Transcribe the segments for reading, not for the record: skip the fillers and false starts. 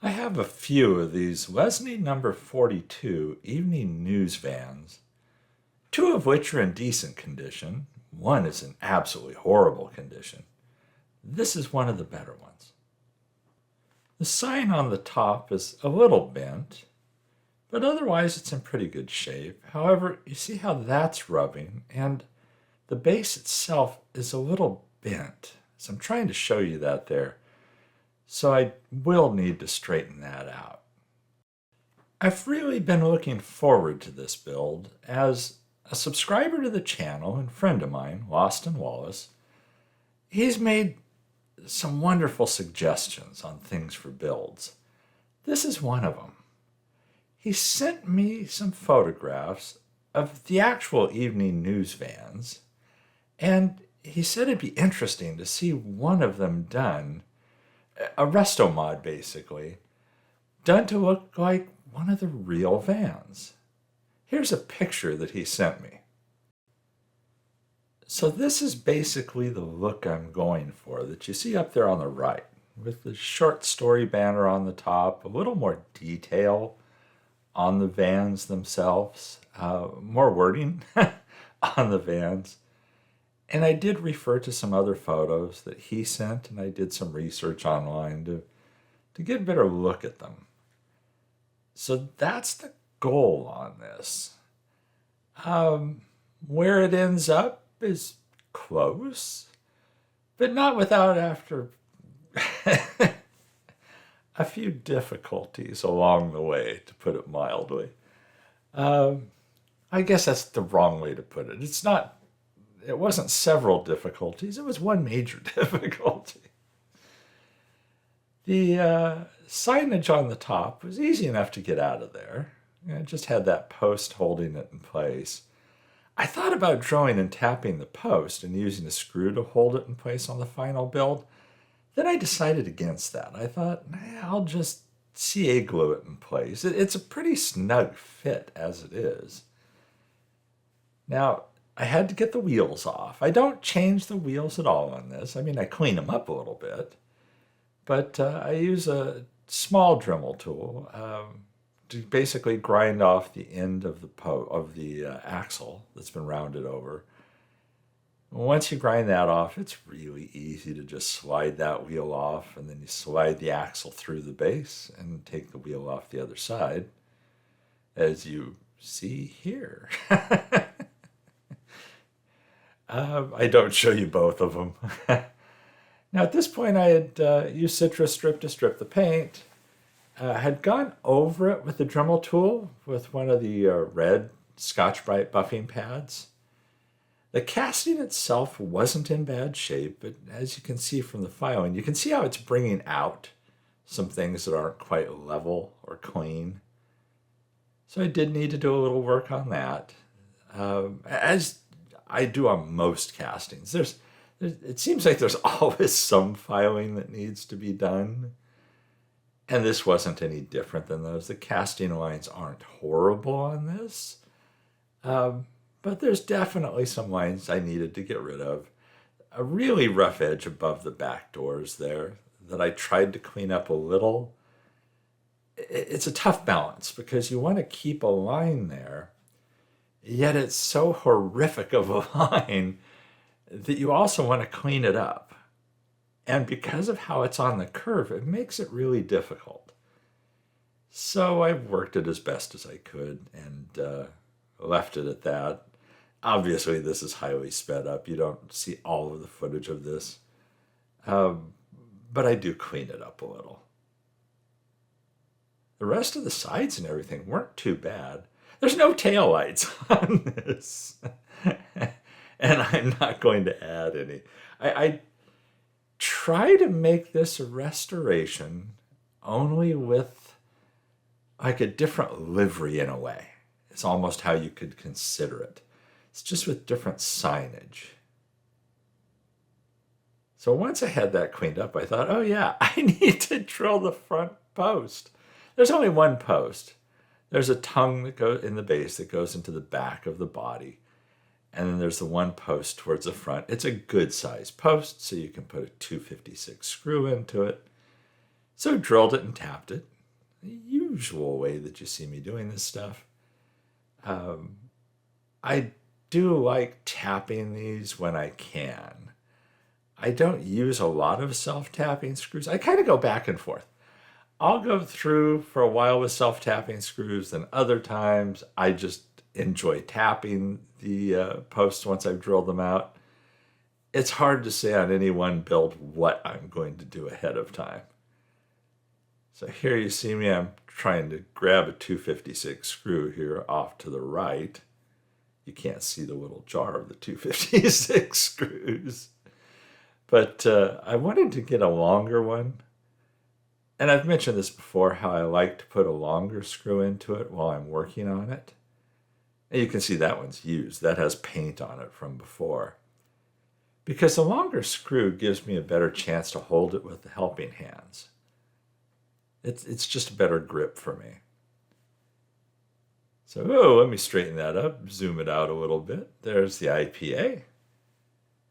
I have a few of these Lesney No. 42 Evening News Vans, two of which are in decent condition. One is in absolutely horrible condition. This is one of the better ones. The sign on the top is a little bent, but otherwise it's in pretty good shape. However, you see how that's rubbing, and the base itself is a little bent. So I'm trying to show you that there. So I will need to straighten that out. I've really been looking forward to this build as a subscriber to the channel and friend of mine, Loston Wallace. He's made some wonderful suggestions on things for builds. This is one of them. He sent me some photographs of the actual Evening News Vans, and he said it'd be interesting to see one of them done, a Restomod basically, done to look like one of the real vans. Here's a picture that he sent me. So this is basically the look I'm going for that you see up there on the right, with the short story banner on the top, a little more detail on the vans themselves, more wording on the vans. And I did refer to some other photos that he sent, and I did some research online to get a better look at them. So that's the goal on this. Where it ends up is close, but not without after a few difficulties along the way, to put it mildly. I guess that's the wrong way to put it. It wasn't several difficulties, it was one major difficulty. The signage on the top was easy enough to get out of there. It just had that post holding it in place. I thought about drilling and tapping the post and using a screw to hold it in place on the final build. Then I decided against that. I thought, I'll just CA glue it in place. It's a pretty snug fit as it is. Now, I had to get the wheels off. I don't change the wheels at all on this. I mean, I clean them up a little bit. But I use a small Dremel tool to basically grind off the end of the axle that's been rounded over. Once you grind that off, it's really easy to just slide that wheel off, and then you slide the axle through the base and take the wheel off the other side, as you see here. I don't show you both of them. Now at this point I had used citrus strip to strip the paint. Had gone over it with the Dremel tool with one of the red Scotch-Brite buffing pads. The casting itself wasn't in bad shape, but as you can see from the filing, you can see how it's bringing out some things that aren't quite level or clean. So I did need to do a little work on that. As I do on most castings, it seems like there's always some filing that needs to be done. And this wasn't any different than those. The casting lines aren't horrible on this. But there's definitely some lines I needed to get rid of. A really rough edge above the back doors there that I tried to clean up a little. It's a tough balance because you want to keep a line there, yet it's so horrific of a line that you also want to clean it up. And because of how it's on the curve, it makes it really difficult. So I worked it as best as I could and left it at that. Obviously, this is highly sped up. You don't see all of the footage of this. But I do clean it up a little. The rest of the sides and everything weren't too bad. There's no taillights on this. And I'm not going to add any. I try to make this a restoration only with like a different livery in a way. It's almost how you could consider it. It's just with different signage. So once I had that cleaned up, I thought, oh yeah, I need to drill the front post. There's only one post. There's a tongue that goes in the base that goes into the back of the body. And then there's the one post towards the front. It's a good size post, so you can put a 256 screw into it. So drilled it and tapped it, the usual way that you see me doing this stuff. I do like tapping these when I can. I don't use a lot of self-tapping screws. I kind of go back and forth. I'll go through for a while with self-tapping screws, then other times I just enjoy tapping the posts once I've drilled them out. It's hard to say on any one build what I'm going to do ahead of time. So here you see me, I'm trying to grab a 256 screw here off to the right. You can't see the little jar of the 256 screws. But I wanted to get a longer one. And I've mentioned this before, how I like to put a longer screw into it while I'm working on it. And you can see that one's used. That has paint on it from before. Because the longer screw gives me a better chance to hold it with the helping hands. It's just a better grip for me. So, let me straighten that up, zoom it out a little bit. There's the IPA.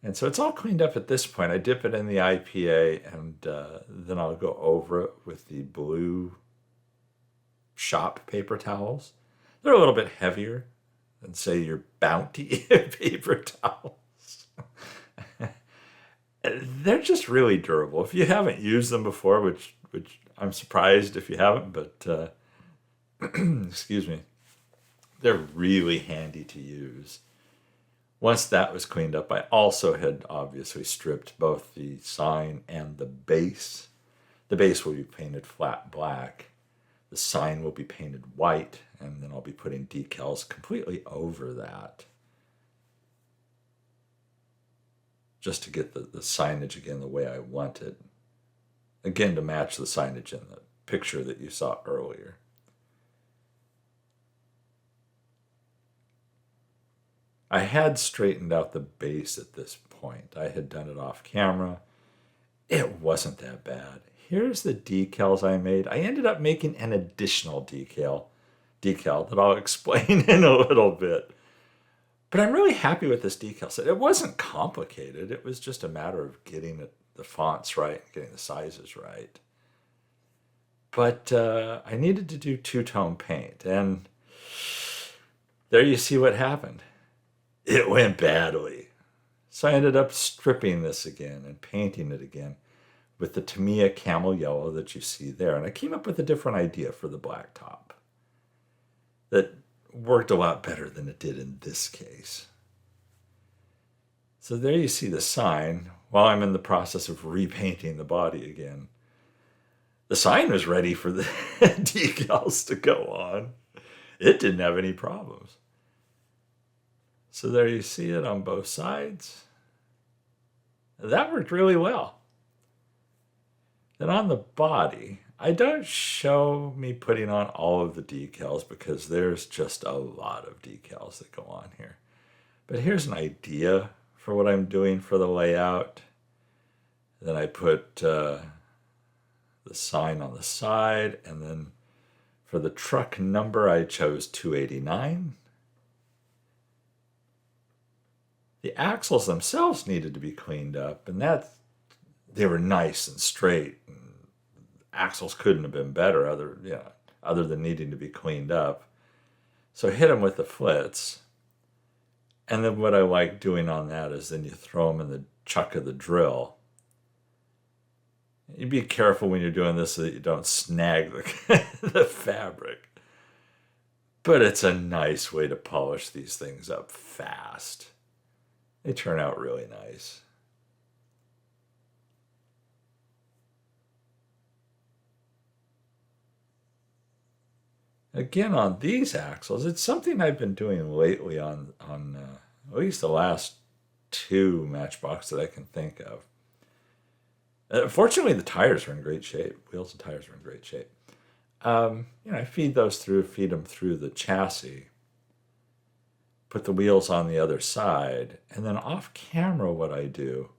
And so it's all cleaned up at this point. I dip it in the IPA, and then I'll go over it with the blue shop paper towels. They're a little bit heavier than, say, your Bounty paper towels. They're just really durable. If you haven't used them before, which I'm surprised if you haven't, but excuse me, they're really handy to use. Once that was cleaned up, I also had obviously stripped both the sign and the base. The base will be painted flat black. The sign will be painted white, and then I'll be putting decals completely over that, just to get the signage again the way I want it. Again, to match the signage in the picture that you saw earlier. I had straightened out the base at this point. I had done it off camera. It wasn't that bad. Here's the decals I made. I ended up making an additional decal that I'll explain in a little bit. But I'm really happy with this decal set. It wasn't complicated. It was just a matter of getting the fonts right, getting the sizes right. But I needed to do two-tone paint. And there you see what happened. It went badly. So I ended up stripping this again and painting it again with the Tamiya camel yellow that you see there. And I came up with a different idea for the black top that worked a lot better than it did in this case. So there you see the sign while I'm in the process of repainting the body again. The sign was ready for the decals to go on. It didn't have any problems. So there you see it on both sides. That worked really well. Then on the body, I don't show me putting on all of the decals because there's just a lot of decals that go on here. But here's an idea for what I'm doing for the layout. Then I put the sign on the side, and then for the truck number, I chose 289. The axles themselves needed to be cleaned up, and they were nice and straight. And axles couldn't have been better other than needing to be cleaned up. So I hit them with the flits. And then what I like doing on that is then you throw them in the chuck of the drill. You be careful when you're doing this so that you don't snag the fabric. But it's a nice way to polish these things up fast. They turn out really nice. Again, on these axles, it's something I've been doing lately on at least the last two Matchbox that I can think of. Fortunately, the tires are in great shape. Wheels and tires are in great shape. I feed them through the chassis, put the wheels on the other side, and then off camera what I do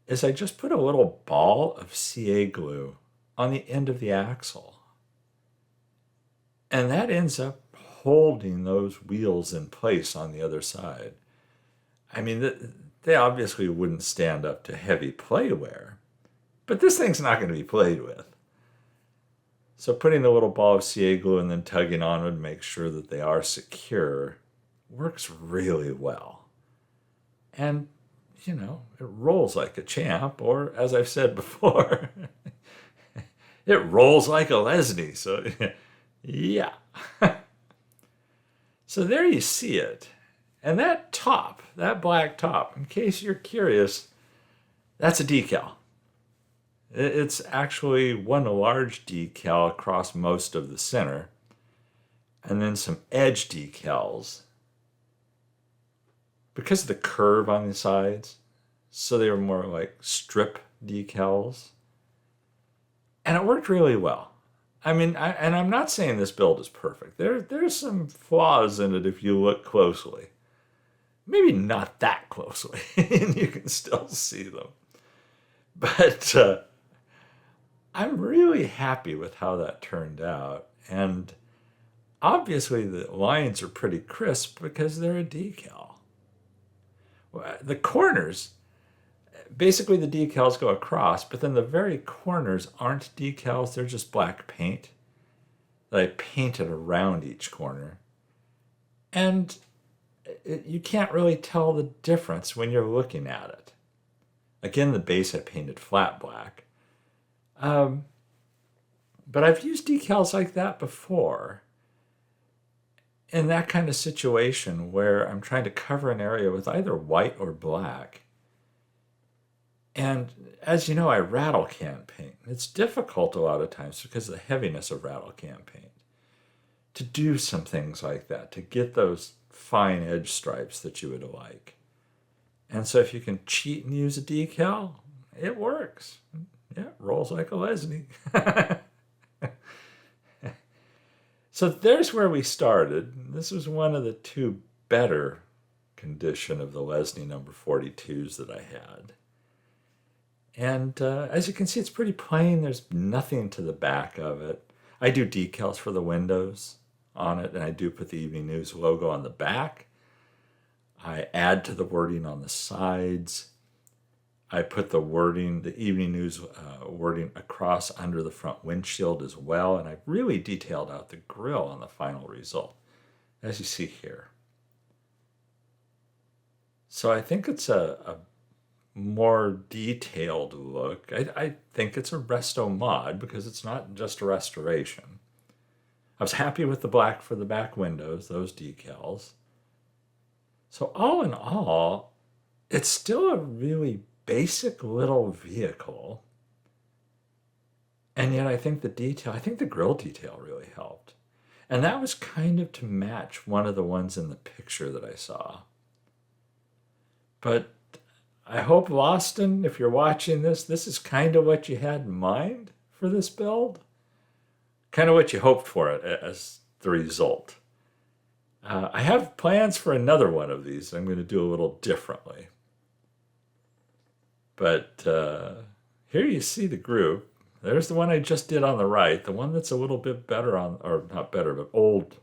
is I just put a little ball of CA glue on the end of the axle. And that ends up holding those wheels in place on the other side. I mean, they obviously wouldn't stand up to heavy play wear, but this thing's not going to be played with. So putting the little ball of CA glue and then tugging on it to make sure that they are secure works really well. And, you know, it rolls like a champ, or as I've said before, it rolls like a Lesney. So, yeah. So there you see it. And that top, that black top, in case you're curious, that's a decal. It's actually one large decal across most of the center, and then some edge decals because of the curve on the sides. So they were more like strip decals. And it worked really well. I mean, and I'm not saying this build is perfect. There's some flaws in it if you look closely. Maybe not that closely, and you can still see them. But I'm really happy with how that turned out. And obviously the lines are pretty crisp because they're a decal. The corners, basically the decals go across, but then the very corners aren't decals. They're just black paint that I painted around each corner. And you can't really tell the difference when you're looking at it. Again, the base I painted flat black. But I've used decals like that before in that kind of situation where I'm trying to cover an area with either white or black. And as you know, I rattle can paint. It's difficult a lot of times because of the heaviness of rattle can paint to do some things like that, to get those fine edge stripes that you would like. And so if you can cheat and use a decal, it works. Yeah, it rolls like a Lesney. So there's where we started. This was one of the two better condition of the Lesney number 42s that I had. And as you can see, it's pretty plain. There's nothing to the back of it. I do decals for the windows on it, and I do put the Evening News logo on the back. I add to the wording on the sides. I put the wording, the Evening News wording across under the front windshield as well, and I really detailed out the grille on the final result, as you see here. So I think it's a more detailed look. I think it's a Restomod because it's not just a restoration. I was happy with the black for the back windows, those decals. So all in all, it's still a really basic little vehicle. And yet I think the grill detail really helped. And that was kind of to match one of the ones in the picture that I saw. But I hope, Loston, if you're watching this is kind of what you had in mind for this build. Kind of what you hoped for it as the result. I have plans for another one of these. I'm going to do a little differently. But here you see the group. There's the one I just did on the right, the one that's a little bit better on, or not better, but old,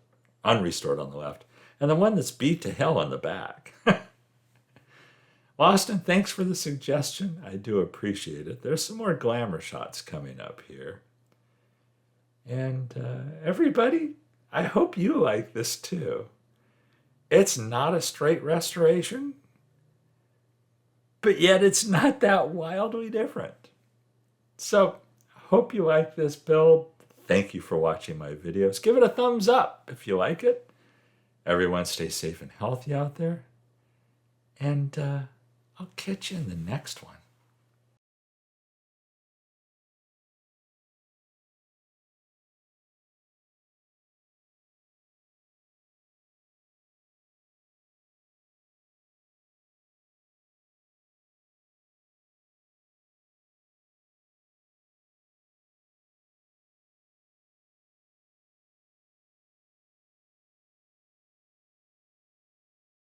unrestored on the left, and the one that's beat to hell on the back. Loston, thanks for the suggestion. I do appreciate it. There's some more glamour shots coming up here. And everybody, I hope you like this too. It's not a straight restoration, but yet it's not that wildly different. So, hope you like this build. Thank you for watching my videos. Give it a thumbs up if you like it. Everyone stay safe and healthy out there. And I'll catch you in the next one.